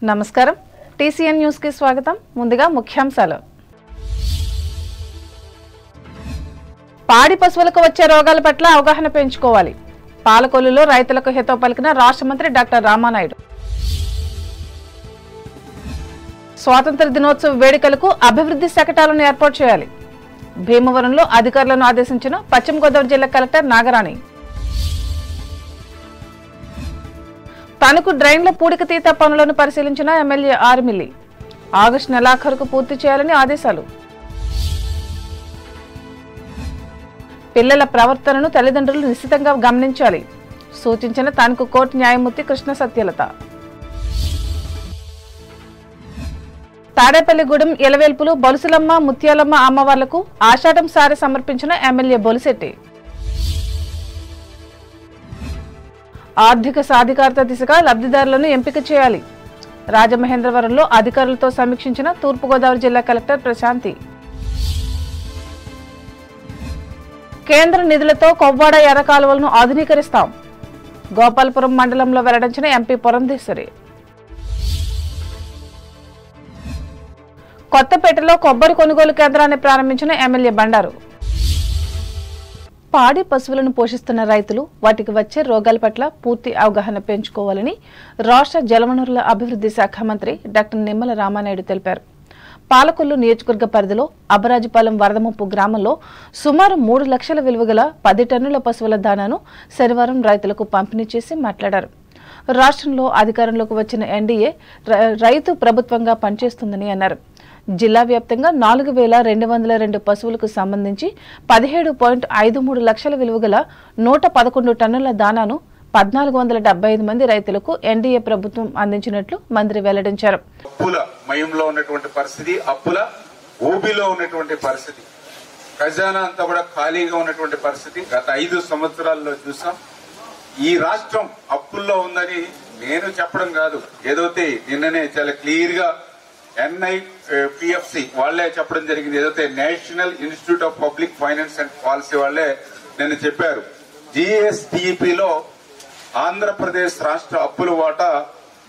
నమస్కారం TCN news కి స్వాగతం ముందుగా ముఖ్యాంశాలు పాడి పశువులకు వచ్చే రోగాల పట్ల అవగాహన పెంచుకోవాలి పాలకొల్లులో రైతులకు హితవు పలికిన రాష్ట్ర మంత్రి డాక్టర్ రామానాయుడు స్వాతంత్ర దినోత్సవ వేడుకలకు అభివృద్ధి శకటాలను ఏర్పాటు చేయాలి భీమవరంలో అధికారులను ఆదేశించిన పశ్చిమ గోదావరి జిల్లా కలెక్టర్ నాగరాణి తణుకు డ్రైన్ల పూడికతీత పనులను పరిశీలించిన ఎమ్మెల్యే ఆర్మిల్లి ఆగస్టు నెలాఖరుకు పూర్తి చేయాలని ఆదేశాలు పిల్లల ప్రవర్తనను తల్లిదండ్రులు నిశ్చితంగా గమనించాలి సూచించిన తణుకు కోర్టు న్యాయమూర్తి కృష్ణ సత్యలత తాడేపల్లిగూడెం ఎలవేల్పులు బొలుసులమ్మ ముత్యాలమ్మ అమ్మవార్లకు ఆషాఢం సారె సమర్పించిన ఎమ్మెల్యే బొలిశెట్టి ఆర్థిక సాధికారత దిశగా లబ్ధిదారులను ఎంపిక చేయాలి రాజమహేంద్రవరంలో అధికారులతో సమీక్షించిన తూర్పుగోదావరి జిల్లా కలెక్టర్ ప్రశాంతి కేంద్ర నిధులతో కొవ్వాడ ఎర్ర కాలువలను ఆధునీకరిస్తాం గోపాలపురం మండలంలో వెల్లడించిన ఎంపీ పురంధేశ్వరి కొత్తపేటలో కొబ్బరి కొనుగోలు కేంద్రాన్ని ప్రారంభించిన ఎమ్మెల్యే బండారు పాడి పశువులను పోషిస్తున్న రైతులు వాటికి వచ్చే రోగాల పట్ల పూర్తి అవగాహన పెంచుకోవాలని రాష్ట్ర జలవనరుల అభివృద్ధి శాఖ మంత్రి డాక్టర్ నిమ్మల రామానాయుడు తెలిపారు పాలకొల్లు నియోజకవర్గ పరిధిలో అబరాజుపాలెం వరదముప్పు గ్రామంలో సుమారు 3 లక్షల విలువగల 10 టన్నుల పశువుల దానాను శనివారం రైతులకు పంపిణీ చేసి మాట్లాడారు రాష్ట్రంలో అధికారంలోకి వచ్చిన ఎన్డీఏ రైతు ప్రభుత్వంగా పనిచేస్తుందని అన్నారు జిల్లా వ్యాప్తంగా 4202 పశువులకు సంబంధించి 17.53 లక్షల విలువగల 111 టన్నుల దానాను 1475 మంది రైతులకు ఎన్డీఏ ప్రభుత్వం అందించినట్లు మంత్రి వెల్లడించారు. అప్పుల మయంలో ఉన్నటువంటి పరిస్థితి, అప్పుల ఊబిలో ఉన్నటువంటి పరిస్థితి, ఖజానా అంతా కూడా ఖాళీగా ఉన్నటువంటి పరిస్థితి గత 5 సంవత్సరాల్లో చూసాం. ఈ రాష్ట్రం అప్పుల్లో ఉందని నేను చెప్పడం కాదు, ఏదైతే నిన్ననే చాలా క్లియర్ గా NIPFC వాళ్లే చెప్పడం జరిగింది. ఏదైతే national institute of public finance and policy వాళ్లే నిన్న చెప్పారు. GSDPలో ఆంధ్రప్రదేశ్ రాష్ట్ర అప్పుల వాటా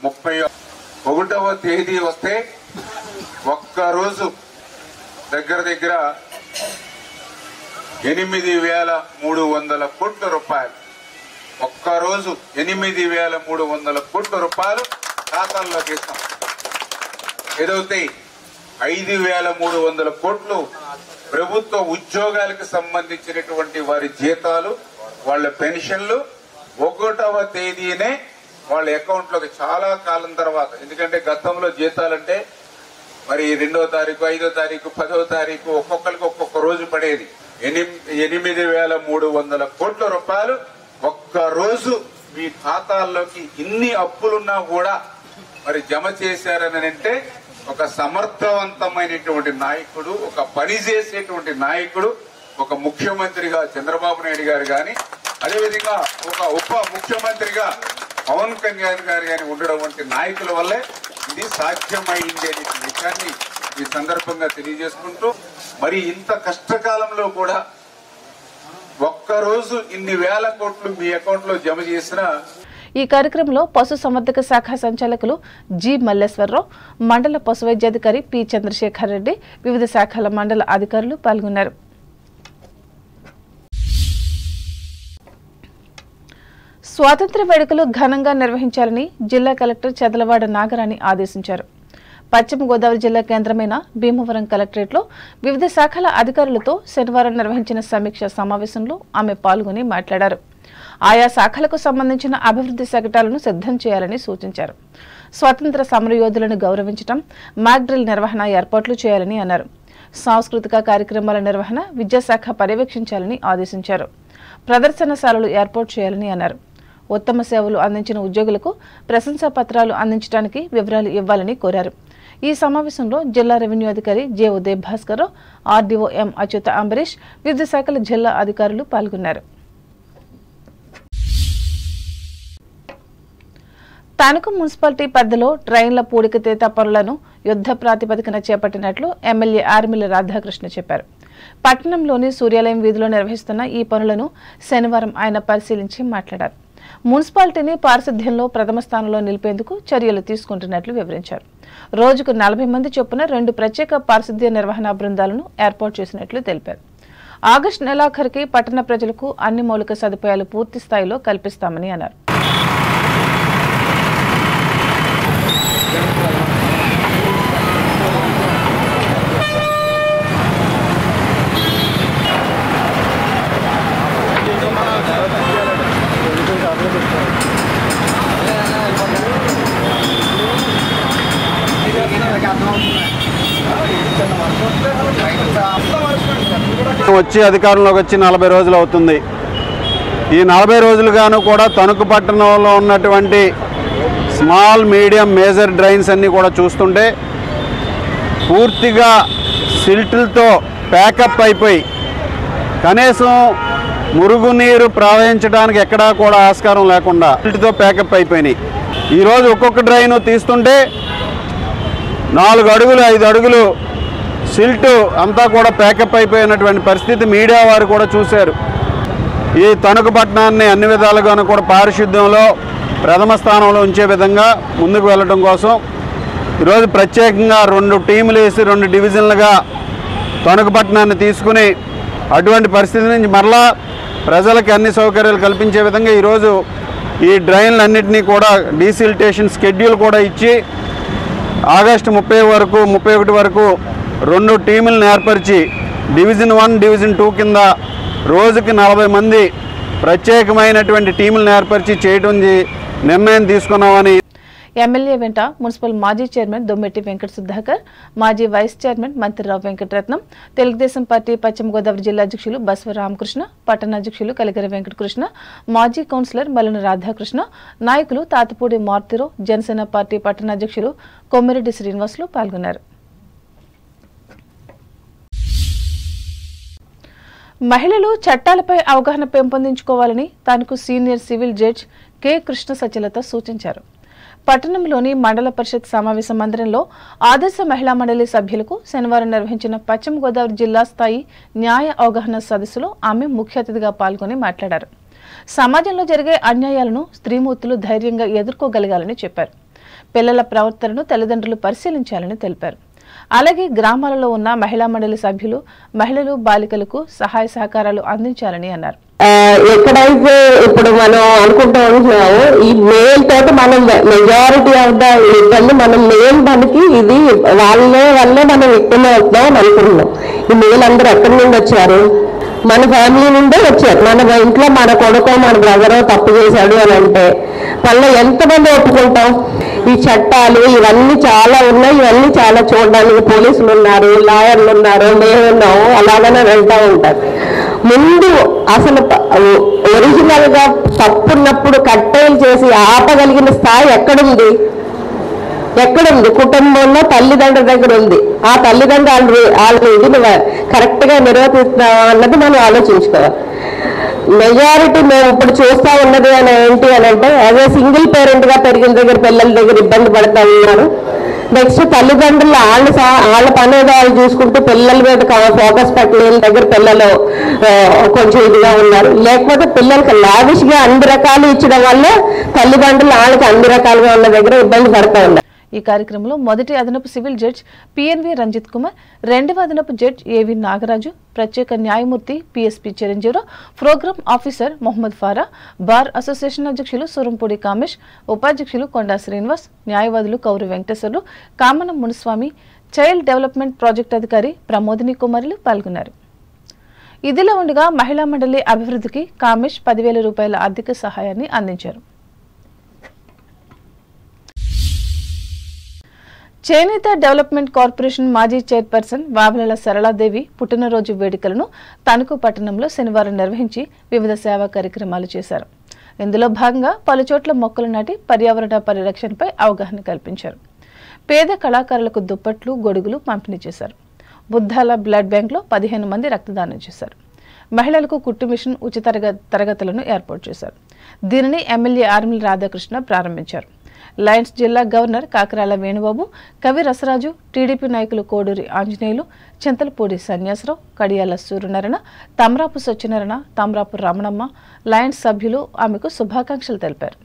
31వ తేదీ వస్తే ఒక్కరోజు దగ్గర 8,300 కోట్ల రూపాయలు, ఒక్కరోజు 8,300 కోట్ల రూపాయలు ఖాతాల్లో వేస్తాం. ఏదైతే 5,300 కోట్లు ప్రభుత్వ ఉద్యోగాలకు సంబంధించినటువంటి వారి జీతాలు, వాళ్ళ పెన్షన్లు 1వ తేదీనే వాళ్ళ అకౌంట్ లోకి చాలా కాలం తర్వాత, ఎందుకంటే గతంలో జీతాలంటే మరి 2వ తారీఖు, 5వ తారీఖు, 10వ తారీఖు ఒక్కొక్కరికి ఒక్కొక్క రోజు పడేది. 8,300 కోట్ల రూపాయలు ఒక్క రోజు మీ ఖాతాల్లోకి ఇన్ని అప్పులున్నా కూడా మరి జమ చేశారని అంటే ఒక సమర్థవంతమైనటువంటి నాయకుడు, ఒక పని చేసేటువంటి నాయకుడు, ఒక ముఖ్యమంత్రిగా చంద్రబాబు నాయుడు గారు గాని, అదేవిధంగా ఒక ఉప ముఖ్యమంత్రిగా పవన్ కళ్యాణ్ గారు గాని ఉండడం వంటి నాయకుల వల్లే ఇది సాధ్యమైంది అనే విషయాన్ని ఈ సందర్భంగా తెలియజేసుకుంటూ, మరి ఇంత కష్టకాలంలో కూడా ఒక్కరోజు ఇన్ని వేల కోట్లు మీ అకౌంట్ లో జమ చేసిన ఈ కార్యక్రమంలో పశు సంవర్ధక శాఖ సంచాలకులు జి మల్లేశ్వరరావు, మండల పశు వైద్యాధికారి పి చంద్రశేఖర్ రెడ్డి, వివిధ శాఖల మండల అధికారులు పాల్గొన్నారు. స్వాతంత్ర్య వేడుకలు ఘనంగా నిర్వహించాలని జిల్లా కలెక్టర్ చదలవాడ నాగరాణి ఆదేశించారు. పశ్చిమ గోదావరి జిల్లా కేంద్రమైన భీమవరం కలెక్టరేట్లో వివిధ శాఖల అధికారులతో శనివారం నిర్వహించిన సమీక్ష సమావేశంలో ఆమె పాల్గొని మాట్లాడారు. ఆయా శాఖలకు సంబంధించిన అభివృద్ధి శకటాలను సిద్ధం చేయాలని సూచించారు. స్వాతంత్ర సమరయోధులను గౌరవించడం, మాక్ డ్రిల్ నిర్వహణ ఏర్పాట్లు చేయాలని అన్నారు. సాంస్కృతిక కార్యక్రమాల నిర్వహణ విద్యాశాఖ పర్యవేక్షించాలని ఆదేశించారు. ప్రదర్శనశాలలు ఏర్పాటు చేయాలని అన్నారు. ఉత్తమ సేవలు అందించిన ఉద్యోగులకు ప్రశంసా పత్రాలు అందించడానికి వివరాలు ఇవ్వాలని కోరారు. ఈ సమావేశంలో జిల్లా రెవెన్యూ అధికారి J Uday Bhaskar, RDO M Achyuta Ambarish, వివిధ శాఖల జిల్లా అధికారులు పాల్గొన్నారు. తణుకు మున్సిపాలిటీ పరిధిలో డ్రైన్ల పూడికతీత పనులను యుద్ధ ప్రాతిపదికన చేపట్టినట్లు ఎమ్మెల్యే ఆర్మిల్లి రాధాకృష్ణ చెప్పారు. పట్టణంలోని సూర్యాలయం వీధిలో నిర్వహిస్తున్న ఈ పనులను శనివారం ఆయన పరిశీలించి మాట్లాడారు. మున్సిపాలిటీని పారిశుధ్యంలో ప్రథమ స్థానంలో నిలిపేందుకు చర్యలు తీసుకుంటున్నట్లు వివరించారు. రోజుకు 40 మంది చొప్పున 2 ప్రత్యేక పారిశుధ్య నిర్వహణ బృందాలను ఏర్పాటు చేసినట్లు తెలిపారు. ఆగస్టు నెలాఖరుకి పట్టణ ప్రజలకు అన్ని మౌలిక సదుపాయాలు పూర్తి స్థాయిలో కల్పిస్తామని అన్నారు. వచ్చి అధికారంలోకి వచ్చి 40 రోజులు అవుతుంది. ఈ 40 రోజులుగాను కూడా తణుకు పట్టణంలో ఉన్నటువంటి స్మాల్, మీడియం, మేజర్ డ్రైన్స్ అన్నీ కూడా చూస్తుంటే పూర్తిగా సిల్టులతో ప్యాకప్ అయిపోయి కనీసం మురుగునీరు ప్రవహించడానికి ఎక్కడా కూడా ఆస్కారం లేకుండా సిల్ట్తో ప్యాకప్ అయిపోయినాయి. ఈరోజు ఒక్కొక్క డ్రైన్ తీస్తుంటే 4 అడుగులు 5 అడుగులు సిల్ట్ అంతా కూడా ప్యాకప్ అయిపోయినటువంటి పరిస్థితి మీడియా వారు కూడా చూశారు. ఈ తణుకు పట్టణాన్ని అన్ని విధాలుగాను కూడా పారిశుద్ధ్యంలో ప్రథమ స్థానంలో ఉంచే విధంగా ముందుకు వెళ్ళడం కోసం ఈరోజు ప్రత్యేకంగా 2 టీములు వేసి 2 డివిజన్లుగా తణుకు పట్టణాన్ని తీసుకుని అటువంటి పరిస్థితి నుంచి మరలా ప్రజలకు అన్ని సౌకర్యాలు కల్పించే విధంగా ఈరోజు ఈ డ్రైన్లన్నింటినీ కూడా డీసిల్టేషన్ షెడ్యూల్ కూడా ఇచ్చి ఆగస్టు 31 వరకు 2 టీములను ఏర్పరిచి డివిజన్ 1, డివిజన్ 2 కింద రోజుకి 40 మంది ప్రత్యేకమైనటువంటి టీములను ఏర్పరిచి చేయడం నిర్ణయం తీసుకున్నామని ఎమ్మెల్యే వెంట మున్సిపల్ మాజీ చైర్మన్ దొమ్మెట్టి వెంకట సుధాకర్, మాజీ vice chairman Mantrirao Venkataratnam, Telugu Desam party Paschima Godavari జిల్లా అధ్యక్షులు బస్వ రామకృష్ణ, పట్టణాధ్యక్షులు కలిగరి వెంకటకృష్ణ, మాజీ కౌన్సిలర్ మల్లన రాధాకృష్ణ, నాయకులు తాతపూడి మార్తిరావు, జనసేన పార్టీ పట్టణాధ్యక్షులు కొమ్మిరెడ్డి శ్రీనివాసులు పాల్గొన్నారు. మహిళలు చట్టాలపై అవగాహన పెంపొందించుకోవాలని తనకు senior civil judge K Krishna Satyalatha సూచించారు. పట్టణంలోని మండల పరిషత్ సమావేశ మందిరంలో ఆదర్శ మహిళా మండలి సభ్యులకు శనివారం నిర్వహించిన పశ్చిమ గోదావరి జిల్లా స్థాయి న్యాయ అవగాహన సదస్సులో ఆమె ముఖ్య అతిథిగా పాల్గొని మాట్లాడారు. సమాజంలో జరిగే అన్యాయాలను స్త్రీమూర్తులు ధైర్యంగా ఎదుర్కోగలగాలని చెప్పారు. పిల్లల ప్రవర్తనను తల్లిదండ్రులు పరిశీలించాలని తెలిపారు. అలాగే గ్రామాలలో ఉన్న మహిళా మండలి సభ్యులు మహిళలు, బాలికలకు సహాయ సహకారాలు అందించాలని అన్నారు. ఎక్కడైతే ఇప్పుడు మనం అనుకుంటూ ఉంటున్నాము ఈ మేల్ తోటి మనం మెజారిటీ ఆఫ్ ద ఇబ్బంది మనం మేల్ మనకి ఇది వల్లే మనం ఎక్కువ అవుతున్నాం అని అనుకుంటున్నాం. ఈ మేల్ అందరూ ఎక్కడి నుండి వచ్చారు? మన ఫ్యామిలీ నుండే వచ్చారు. మన ఇంట్లో మన కొడుకో మన బ్రదరో తప్పు చేశాడు అని అంటే మళ్ళీ ఎంతమంది ఒప్పుకుంటాం? ఈ చట్టాలు ఇవన్నీ చాలా ఉన్నాయి. ఇవన్నీ చాలా చూడడానికి పోలీసులు ఉన్నారు, లాయర్లు ఉన్నారు, మేమున్నాము, అలాగనే వెళ్తూ ఉంటారు. ముందు అసలు ఒరిజినల్ గా తప్పున్నప్పుడు కట్టేలు చేసి ఆపగలిగిన స్థాయి ఎక్కడుంది? కుటుంబంలో తల్లిదండ్రుల దగ్గర ఉంది. ఆ తల్లిదండ్రులు వాళ్ళ ఇది కరెక్ట్ గా నిర్వర్తిస్తున్నావా అన్నది మనం ఆలోచించుకోవాలి. మెజారిటీ మేము ఇప్పుడు చూస్తా ఉన్నది అని ఏంటి అని అంటే యాజ్ ఏ సింగిల్ పేరెంట్ గా పెరిగిన దగ్గర పిల్లల దగ్గర ఇబ్బంది పడతా ఉన్నారు. నెక్స్ట్ తల్లిదండ్రులు వాళ్ళ పని ఏదో వాళ్ళు చూసుకుంటూ పిల్లల మీద ఫోకస్ పెట్టలేని దగ్గర పిల్లలు కొంచెం ఇదిగా ఉన్నారు. లేకపోతే పిల్లలకి లావిష్ గా అన్ని రకాలు ఇచ్చడం వల్ల తల్లిదండ్రులు వాళ్ళకి అన్ని రకాలుగా ఉన్న దగ్గర ఇబ్బంది పడతా ఉన్నారు. ఈ కార్యక్రమంలో మొదటి అదనపు civil judge P N V Ranjith Kumar, రెండవ అదనపు జడ్జ్ ఏవి నాగరాజు, ప్రత్యేక న్యాయమూర్తి P S P Chiranjeevarao, program officer Mohammed Farah, bar association అధ్యక్షులు సూరంపూడి కామేష్, ఉపాధ్యక్షులు కొండా శ్రీనివాస్, న్యాయవాదులు Kauru Venkateswarlu, Kamanam Muniswamy, child development project అధికారి ప్రమోదిని కుమారులు పాల్గొన్నారు. ఇదిలా ఉండగా మహిళా మండలి అభివృద్ధికి కామేష్ 10,000 రూపాయల ఆర్థిక సహాయాన్ని అందించారు. చేనేత డెవలప్మెంట్ కార్పొరేషన్ మాజీ చైర్పర్సన్ వావెలల సరళాదేవి పుట్టినరోజు వేడుకలను తణుకు పట్టణంలో శనివారం నిర్వహించి వివిధ సేవా కార్యక్రమాలు చేశారు. ఇందులో భాగంగా పలుచోట్ల మొక్కలు నాటి పర్యావరణ పరిరక్షణపై అవగాహన కల్పించారు. పేద కళాకారులకు దుప్పట్లు, గొడుగులు పంపిణీ చేశారు. బుద్ధాల బ్లడ్ బ్యాంక్లో 15 మంది రక్తదానం చేశారు. మహిళలకు కుట్టు మిషన్ ఉచిత తరగతులను ఏర్పాటు చేశారు. దీనిని ఎమ్మెల్యే ఆర్మిల్ రాధాకృష్ణ ప్రారంభించారు. లయన్స్ జిల్లా గవర్నర్ కాకరాల వేణుబాబు, కవి రసరాజు, టీడీపీ నాయకులు కోడూరి ఆంజనేయులు, చింతలపూడి సన్యాసరావు, కడియాల సూర్యనారాయణ, తమరాపు సత్యనారాయణ, తమరాపు రమణమ్మ, లయన్స్ సభ్యులు ఆమెకు శుభాకాంక్షలు తెలిపారు.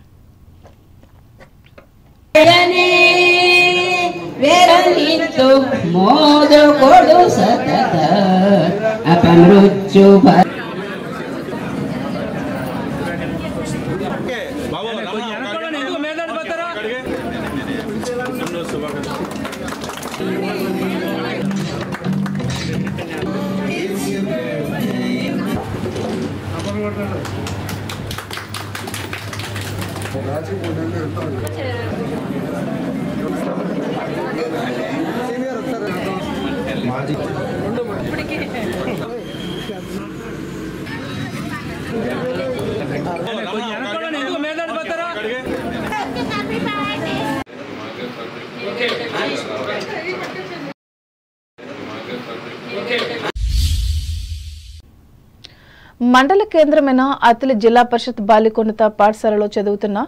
మండల కేంద్రమైన అత్తిలి జిల్లా పరిషత్ బాలికోన్నత పాఠశాలలో చదువుతున్న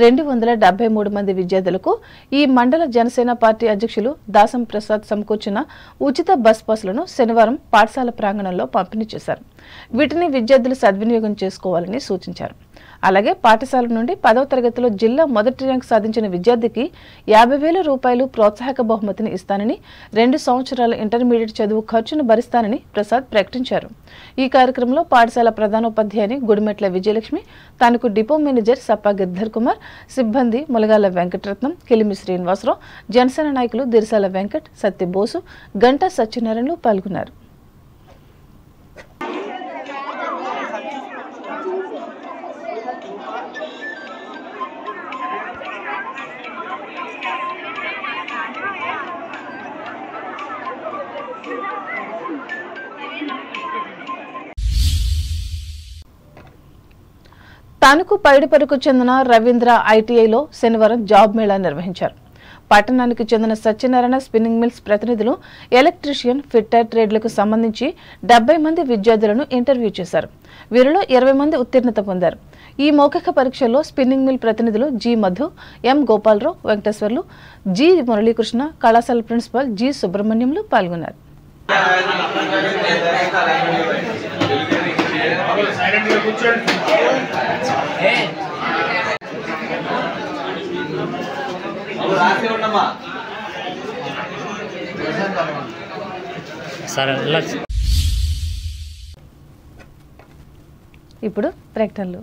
273 మంది విద్యార్థులకు ఈ మండల జనసేన పార్టీ అధ్యక్షులు దాసం ప్రసాద్ సమకూర్చిన ఉచిత బస్ పాసులను శనివారం పాఠశాల ప్రాంగణంలో పంపిణీ చేశారు. వీటిని విద్యార్థులు సద్వినియోగం చేసుకోవాలని సూచించారు. అలాగే పాఠశాల నుండి 10వ తరగతిలో జిల్లా మొదటి ర్యాంక్ సాధించిన విద్యార్థికి 50,000 రూపాయలు ప్రోత్సాహక బహుమతిని ఇస్తానని, 2 సంవత్సరాల ఇంటర్మీడియట్ చదువు ఖర్చును భరిస్తానని ప్రసాద్ ప్రకటించారు. ఈ కార్యక్రమంలో పాఠశాల ప్రధానోపాధ్యాయుని గుడిమెట్ల విజయలక్ష్మి, తనకు డిపో మేనేజర్ సప్ప గిర్ధర్ కుమార్, సిబ్బంది ములగాల వెంకటరత్నం, కిలిమి శ్రీనివాసరావు, జనసేన నాయకులు దిరిసాల వెంకట్, సత్యబోసు, గంటా సత్యనారాయణలు పాల్గొన్నారు. తణుకు పైడిపరకు చెందిన రవీంద్ర ఐటీఐలో శనివారం జాబ్ మేళా నిర్వహించారు. పట్టణానికి చెందిన సత్యనారాయణ స్పిన్నింగ్ మిల్స్ ప్రతినిధులు ఎలక్ట్రీషియన్, ఫిట్టర్ ట్రేడ్లకు సంబంధించి 70 మంది విద్యార్థులను ఇంటర్వ్యూ చేశారు. వీరిలో 20 మంది ఉత్తీర్ణత పొందారు. ఈ మౌఖిక పరీక్షల్లో స్పిన్నింగ్ మిల్ ప్రతినిధులు జి మధు, ఎం గోపాలరావు, వెంకటేశ్వర్లు, జి మురళీకృష్ణ, కళాశాల ప్రిన్సిపాల్ జి సుబ్రహ్మణ్యంలు పాల్గొన్నారు. ఇప్పుడు ప్రకటనలు.